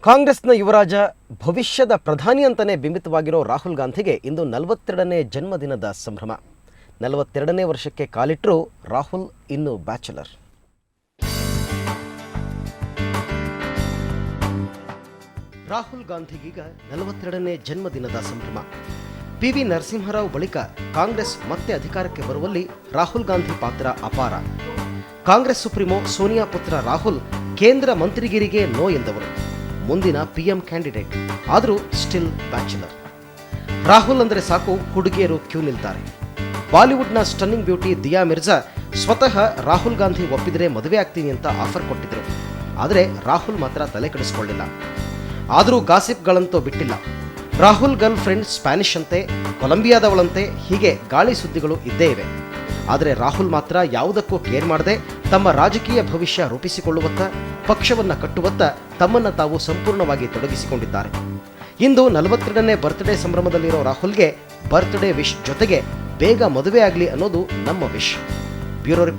ಕಾಂಗ್ರೆಸ್ನ ಯುವರಾಜ ಭವಿಷ್ಯದ ಪ್ರಧಾನಿ ಅಂತಲೇ ಬಿಂಬಿತವಾಗಿರೋ ರಾಹುಲ್ ಗಾಂಧಿಗೆ ಇಂದು 42ನೇ ಜನ್ಮದಿನದ ಸಂಭ್ರಮ. 42ನೇ ವರ್ಷಕ್ಕೆ ಕಾಲಿಟ್ಟರೂ ರಾಹುಲ್ ಇನ್ನೂ ಬ್ಯಾಚುಲರ್. ರಾಹುಲ್ ಗಾಂಧಿಗೀಗ 42ನೇ ಜನ್ಮದಿನದ ಸಂಭ್ರಮ. PV ನರಸಿಂಹರಾವ್ ಬಳಿಕ ಕಾಂಗ್ರೆಸ್ ಮತ್ತೆ ಅಧಿಕಾರಕ್ಕೆ ಬರುವಲ್ಲಿ ರಾಹುಲ್ ಗಾಂಧಿ ಪಾತ್ರ ಅಪಾರ. ಕಾಂಗ್ರೆಸ್ ಸುಪ್ರೀಮೋ ಸೋನಿಯಾ ಪುತ್ರ ರಾಹುಲ್ ಕೇಂದ್ರ ಮಂತ್ರಿಗಿರಿಗೆ ನೋ ಎಂದವರು, ಮುಂದಿನ PM ಕ್ಯಾಂಡಿಡೇಟ್, ಆದರೂ ಸ್ಟಿಲ್ ಬ್ಯಾಚುಲರ್. ರಾಹುಲ್ ಅಂದರೆ ಸಾಕು ಹುಡುಗಿಯರು ಕ್ಯೂ ನಿಲ್ತಾರೆ. ಬಾಲಿವುಡ್ನ ಸ್ಟನ್ನಿಂಗ್ ಬ್ಯೂಟಿ ದಿಯಾ ಮಿರ್ಜಾ ಸ್ವತಃ ರಾಹುಲ್ ಗಾಂಧಿ ಒಪ್ಪಿದರೆ ಮದುವೆ ಆಗ್ತೀನಿ ಅಂತ ಆಫರ್ ಕೊಟ್ಟಿದ್ರು. ಆದರೆ ರಾಹುಲ್ ಮಾತ್ರ ತಲೆ ಕೆಡಿಸಿಕೊಳ್ಳಿಲ್ಲ. ಆದರೂ ಗಾಸಿಪ್ಗಳಂತೂ ಬಿಟ್ಟಿಲ್ಲ. ರಾಹುಲ್ ಗರ್ಲ್ ಫ್ರೆಂಡ್ ಸ್ಪ್ಯಾನಿಷ್ ಅಂತೆ, ಕೊಲಂಬಿಯಾದವಳಂತೆ, ಹೀಗೆ ಗಾಳಿ ಸುದ್ದಿಗಳು ಇದ್ದೇ ಇವೆ. ಆದರೆ ರಾಹುಲ್ ಮಾತ್ರ ಯಾವುದಕ್ಕೂ ಕೇರ್ ಮಾಡದೆ ತಮ್ಮ ರಾಜಕೀಯ ಭವಿಷ್ಯ ರೂಪಿಸಿಕೊಳ್ಳುವತ್ತ, ಪಕ್ಷವನ್ನು ಕಟ್ಟುವತ್ತ ತಮ್ಮನ್ನು ತಾವು ಸಂಪೂರ್ಣವಾಗಿ ತೊಡಗಿಸಿಕೊಂಡಿದ್ದಾರೆ. ಇಂದು 42ನೇ ಬರ್ತ್ಡೇ ಸಂಭ್ರಮದಲ್ಲಿರೋ ರಾಹುಲ್ಗೆ ಬರ್ತ್ಡೇ ವಿಶ್ ಜೊತೆಗೆ ಬೇಗ ಮದುವೆ ಆಗಲಿ ಅನ್ನೋದು ನಮ್ಮ ವಿಶ್. ಬ್ಯೂರೋ